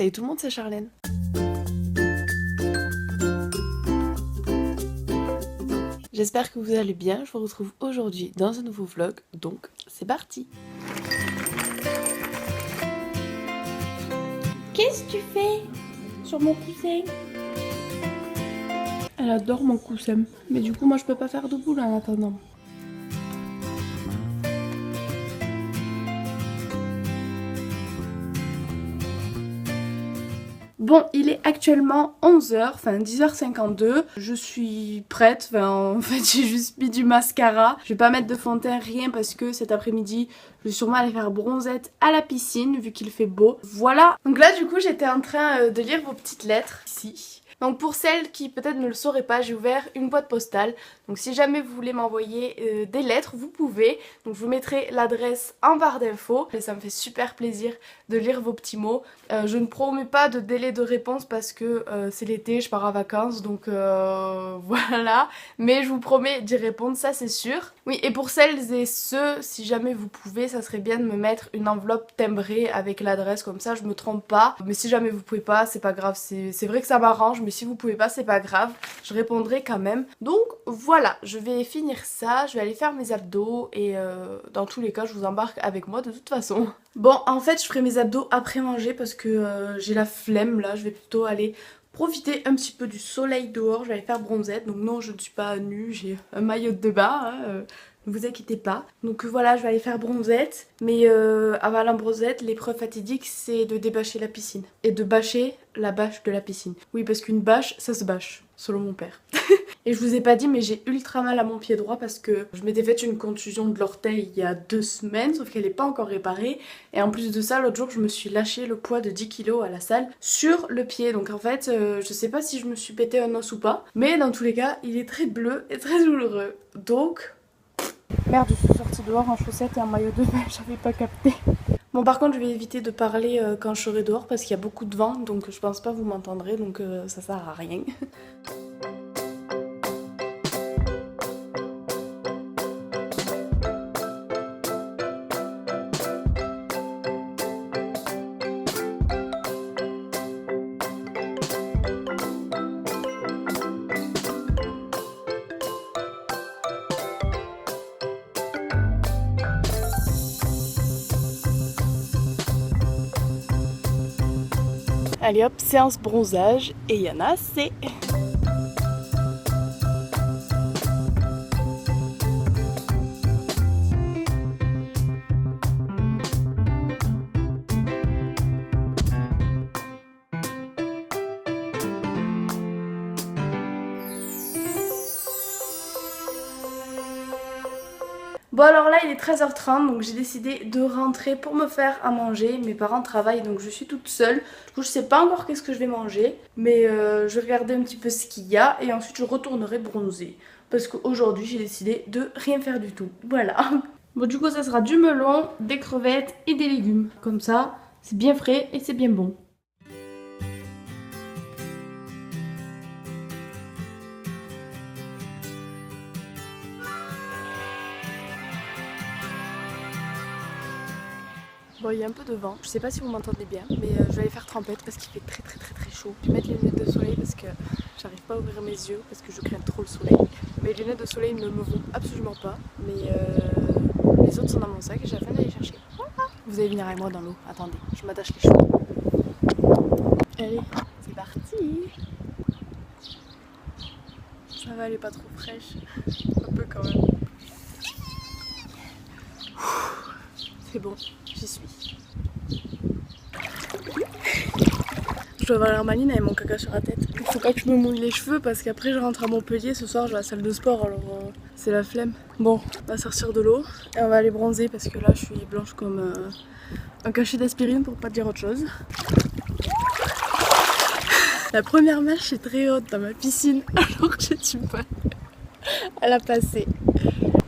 Salut tout le monde, c'est Charlène. J'espère que vous allez bien, je vous retrouve aujourd'hui dans un nouveau vlog, donc c'est parti. Qu'est-ce que tu fais sur mon coussin? Elle adore mon coussin, mais du coup moi je peux pas faire de boule en attendant. Bon, il est actuellement 11h, enfin 10h52. Je suis prête, en fait j'ai juste mis du mascara. Je vais pas mettre de fond de teint, rien, parce que cet après-midi, je vais sûrement aller faire bronzette à la piscine, vu qu'il fait beau. Voilà. Donc là du coup j'étais en train de lire vos petites lettres, ici. Donc pour celles qui peut-être ne le sauraient pas, j'ai ouvert une boîte postale. Donc si jamais vous voulez m'envoyer des lettres, vous pouvez. Donc je vous mettrai l'adresse en barre d'infos. Et ça me fait super plaisir de lire vos petits mots. Je ne promets pas de délai de réponse parce que c'est l'été, je pars en vacances. Donc voilà. Mais je vous promets d'y répondre, ça c'est sûr. Oui, et pour celles et ceux, si jamais vous pouvez, ça serait bien de me mettre une enveloppe timbrée avec l'adresse. Comme ça je me trompe pas. Mais si jamais vous pouvez pas, c'est pas grave. C'est vrai que ça m'arrange. Mais si vous pouvez pas, c'est pas grave, je répondrai quand même. Donc voilà, je vais finir ça, je vais aller faire mes abdos et dans tous les cas je vous embarque avec moi de toute façon. Bon, en fait je ferai mes abdos après manger parce que j'ai la flemme là, je vais plutôt aller profiter un petit peu du soleil dehors, je vais aller faire bronzette. Donc non, je ne suis pas nue, j'ai un maillot de bain, ne vous inquiétez pas. Donc voilà, je vais aller faire bronzette. Mais avant la bronzette, l'épreuve fatidique, c'est de débâcher la piscine. Et de bâcher la bâche de la piscine. Oui, parce qu'une bâche, ça se bâche, selon mon père. Et je vous ai pas dit, mais j'ai ultra mal à mon pied droit parce que je m'étais fait une contusion de l'orteil il y a 2 semaines, sauf qu'elle n'est pas encore réparée. Et en plus de ça, l'autre jour, je me suis lâché le poids de 10 kilos à la salle sur le pied. Donc en fait, je sais pas si je me suis pété un os ou pas. Mais dans tous les cas, il est très bleu et très douloureux. Donc... Merde, je suis sortie dehors en chaussettes et en maillot de bain, j'avais pas capté. Bon, par contre, je vais éviter de parler quand je serai dehors parce qu'il y a beaucoup de vent, donc je pense pas que vous m'entendrez, donc ça sert à rien. Allez hop, séance bronzage et il y en a assez. Bon alors là il est 13h30 donc j'ai décidé de rentrer pour me faire à manger. Mes parents travaillent donc je suis toute seule. Du coup je sais pas encore qu'est-ce que je vais manger. Mais je vais regarder un petit peu ce qu'il y a et ensuite je retournerai bronzer. Parce qu'aujourd'hui j'ai décidé de rien faire du tout. Voilà. Bon du coup ça sera du melon, des crevettes et des légumes. Comme ça c'est bien frais et c'est bien bon. Bon, il y a un peu de vent, je sais pas si vous m'entendez bien, mais je vais aller faire trempette parce qu'il fait très chaud. Je vais mettre les lunettes de soleil parce que j'arrive pas à ouvrir mes yeux parce que je crains trop le soleil. Mes lunettes de soleil ne me vont absolument pas, mais les autres sont dans mon sac et j'ai la flemme d'aller chercher. Voilà. Vous allez venir avec moi dans l'eau, attendez, je m'attache les cheveux. Allez, c'est parti. Ça va, elle est pas trop fraîche, un peu quand même. C'est bon, j'y suis. Je dois avoir l'air maline avec mon caca sur la tête. Il faut pas que je me mouille les cheveux parce qu'après je rentre à Montpellier ce soir, je vais à la salle de sport alors c'est la flemme. Bon, on va sortir de l'eau et on va aller bronzer parce que là je suis blanche comme un cachet d'aspirine pour pas dire autre chose. La première marche est très haute dans ma piscine alors que j'ai du mal à la passer.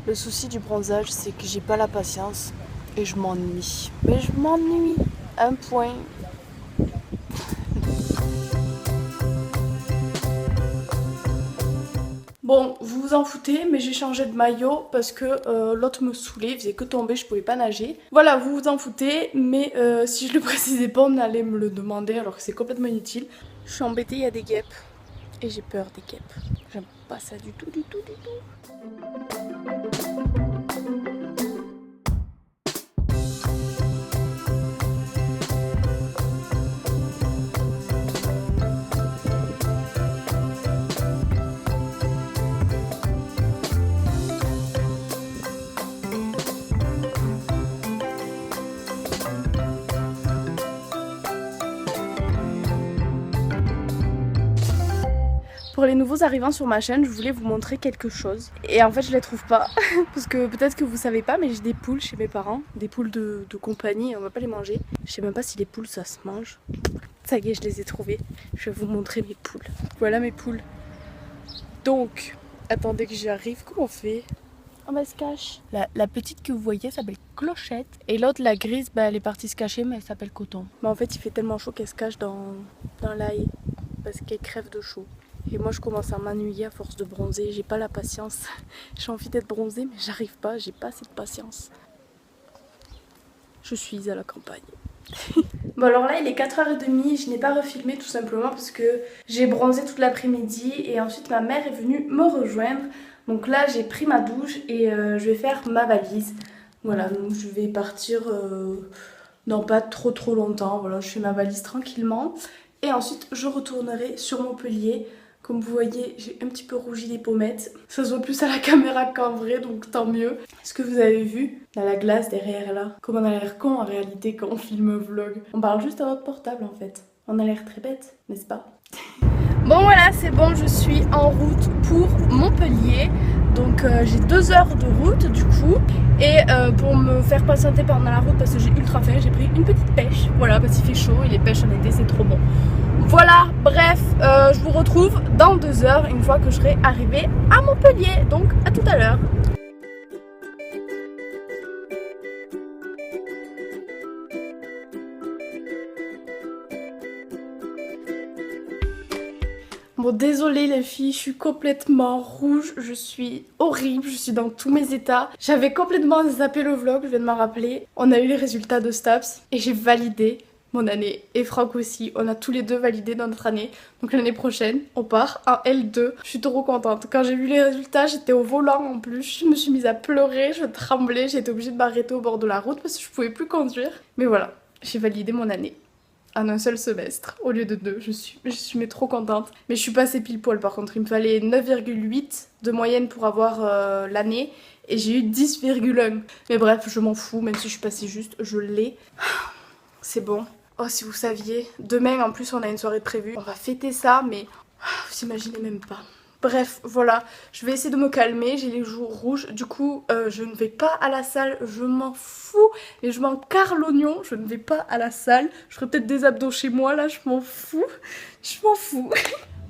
Le souci du bronzage c'est que j'ai pas la patience. Et je m'ennuie. Mais je m'ennuie. Un point. Bon, vous vous en foutez, mais j'ai changé de maillot parce que l'autre me saoulait, il faisait que tomber, je pouvais pas nager. Voilà, vous vous en foutez, mais si je le précisais pas, on allait me le demander alors que c'est complètement inutile. Je suis embêtée, il y a des guêpes et j'ai peur des guêpes. J'aime pas ça du tout, du tout, du tout. Pour les nouveaux arrivants sur ma chaîne, je voulais vous montrer quelque chose. Et en fait, je les trouve pas. Parce que peut-être que vous savez pas, mais j'ai des poules chez mes parents. Des poules de compagnie, on va pas les manger. Je sais même pas si les poules ça se mange. Ça y est, je les ai trouvées. Je vais vous montrer mes poules. Voilà mes poules. Donc, attendez que j'y arrive. Comment on fait? Oh bah elle se cache. La petite que vous voyez s'appelle Clochette. Et l'autre, la grise, bah, elle est partie se cacher, mais elle s'appelle Coton. Mais en fait, il fait tellement chaud qu'elle se cache dans la haie. Parce qu'elle crève de chaud. Et moi je commence à m'ennuyer à force de bronzer, j'ai pas la patience. J'ai envie d'être bronzée mais j'arrive pas, j'ai pas assez de patience. Je suis à la campagne. Bon alors là il est 4h30, je n'ai pas refilmé tout simplement parce que j'ai bronzé toute l'après-midi et ensuite ma mère est venue me rejoindre. Donc là j'ai pris ma douche et je vais faire ma valise. Voilà, donc je vais partir dans pas trop longtemps. Voilà, je fais ma valise tranquillement. Et ensuite je retournerai sur Montpellier. Comme vous voyez, j'ai un petit peu rougi les pommettes. Ça se voit plus à la caméra qu'en vrai, donc tant mieux. Est-ce que vous avez vu? Là, la glace derrière là. Comme on a l'air con en réalité quand on filme un vlog. On parle juste à votre portable en fait. On a l'air très bête, n'est-ce pas? Bon voilà, c'est bon, je suis en route pour Montpellier. Donc j'ai 2 heures de route du coup. Et pour me faire patienter pendant la route parce que j'ai ultra faim, j'ai pris une petite pêche. Voilà, parce qu'il fait chaud et les pêches en été c'est trop bon. Voilà, bref, je vous retrouve dans 2 heures une fois que je serai arrivée à Montpellier. Donc à tout à l'heure. Bon désolée les filles, je suis complètement rouge, je suis horrible, je suis dans tous mes états. J'avais complètement zappé le vlog, je viens de m'en rappeler. On a eu les résultats de STAPS et j'ai validé mon année et Franck aussi. On a tous les deux validé dans notre année. Donc l'année prochaine, on part en L2. Je suis trop contente. Quand j'ai vu les résultats, j'étais au volant en plus. Je me suis mise à pleurer, je tremblais. J'ai été obligée de m'arrêter au bord de la route parce que je pouvais plus conduire. Mais voilà, j'ai validé mon année. En un seul semestre, au lieu de 2. Je suis mais trop contente. Mais je suis passée pile poil par contre. Il me fallait 9,8 de moyenne pour avoir l'année. Et j'ai eu 10,1. Mais bref, je m'en fous. Même si je suis passée juste, je l'ai. C'est bon. Oh, si vous saviez. Demain, en plus, on a une soirée prévue. On va fêter ça, mais vous imaginez même pas. Bref, voilà, je vais essayer de me calmer, j'ai les joues rouges, du coup je ne vais pas à la salle, je m'en fous, et je m'en carre l'oignon, je ne vais pas à la salle, je ferai peut-être des abdos chez moi là, je m'en fous.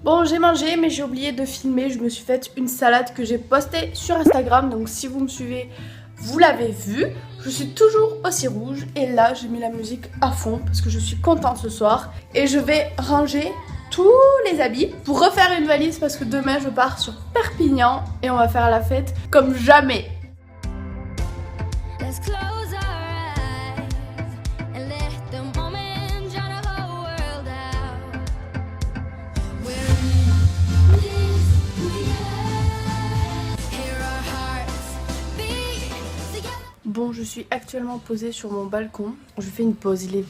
Bon, j'ai mangé, mais j'ai oublié de filmer, je me suis faite une salade que j'ai postée sur Instagram, donc si vous me suivez, vous l'avez vu. Je suis toujours aussi rouge, et là j'ai mis la musique à fond, parce que je suis contente ce soir, et je vais ranger tous les habits pour refaire une valise parce que demain je pars sur Perpignan et on va faire la fête comme jamais. Bon, je suis actuellement posée sur mon balcon. Je fais une pause, il est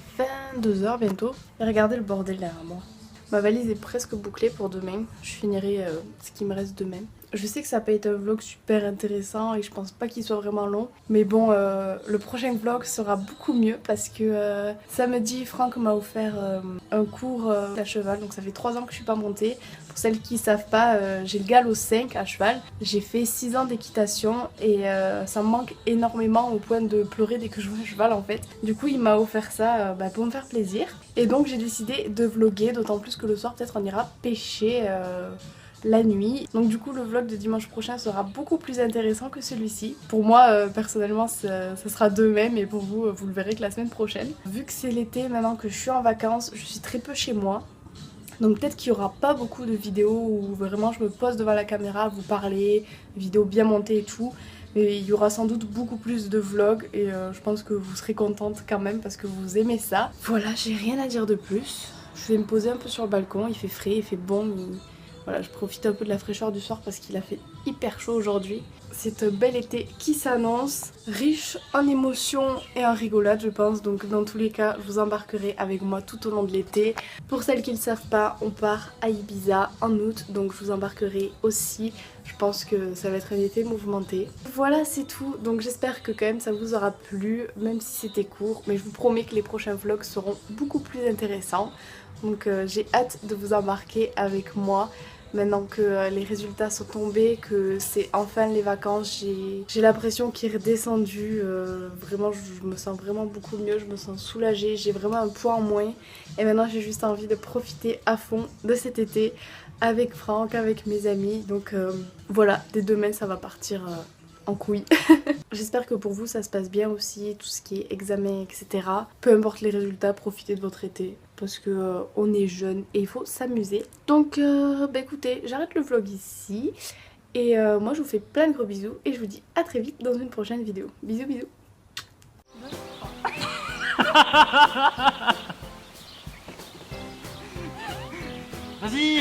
22 h bientôt. Et regardez le bordel derrière moi. Ma valise est presque bouclée pour demain. Je finirai ce qui me reste demain. Je sais que ça peut être un vlog super intéressant et je pense pas qu'il soit vraiment long. Mais bon, le prochain vlog sera beaucoup mieux parce que samedi, Franck m'a offert un cours à cheval. Donc ça fait 3 ans que je suis pas montée. Pour celles qui savent pas, j'ai le galop 5 à cheval. J'ai fait 6 ans d'équitation et ça me manque énormément au point de pleurer dès que je vois un cheval en fait. Du coup, il m'a offert ça pour me faire plaisir. Et donc j'ai décidé de vlogger, d'autant plus que le soir peut-être on ira pêcher la nuit. Donc du coup le vlog de dimanche prochain sera beaucoup plus intéressant que celui-ci. Pour moi personnellement ça sera demain, mais pour vous, vous le verrez que la semaine prochaine. Vu que c'est l'été, maintenant que je suis en vacances, je suis très peu chez moi. Donc peut-être qu'il n'y aura pas beaucoup de vidéos où vraiment je me pose devant la caméra à vous parler, vidéos bien montées et tout. Mais il y aura sans doute beaucoup plus de vlogs et je pense que vous serez contente quand même parce que vous aimez ça. Voilà, j'ai rien à dire de plus. Je vais me poser un peu sur le balcon, il fait frais, il fait bon. Voilà, je profite un peu de la fraîcheur du soir parce qu'il a fait hyper chaud aujourd'hui. C'est un bel été qui s'annonce, riche en émotions et en rigolade je pense. Donc dans tous les cas, je vous embarquerai avec moi tout au long de l'été. Pour celles qui ne le savent pas, on part à Ibiza en août, donc je vous embarquerai aussi. Je pense que ça va être un été mouvementé. Voilà, c'est tout. Donc j'espère que quand même ça vous aura plu, même si c'était court. Mais je vous promets que les prochains vlogs seront beaucoup plus intéressants. Donc j'ai hâte de vous embarquer avec moi. Maintenant que les résultats sont tombés, que c'est enfin les vacances, j'ai l'impression qu'il est redescendu. Vraiment, je me sens vraiment beaucoup mieux, je me sens soulagée, j'ai vraiment un poids en moins. Et maintenant, j'ai juste envie de profiter à fond de cet été avec Franck, avec mes amis. Donc voilà, dès demain, ça va partir en couille. J'espère que pour vous ça se passe bien aussi, tout ce qui est examen, etc. Peu importe les résultats, profitez de votre été parce que on est jeune et il faut s'amuser. Donc bah écoutez, j'arrête le vlog ici et moi je vous fais plein de gros bisous et je vous dis à très vite dans une prochaine vidéo. Bisous bisous. Vas-y.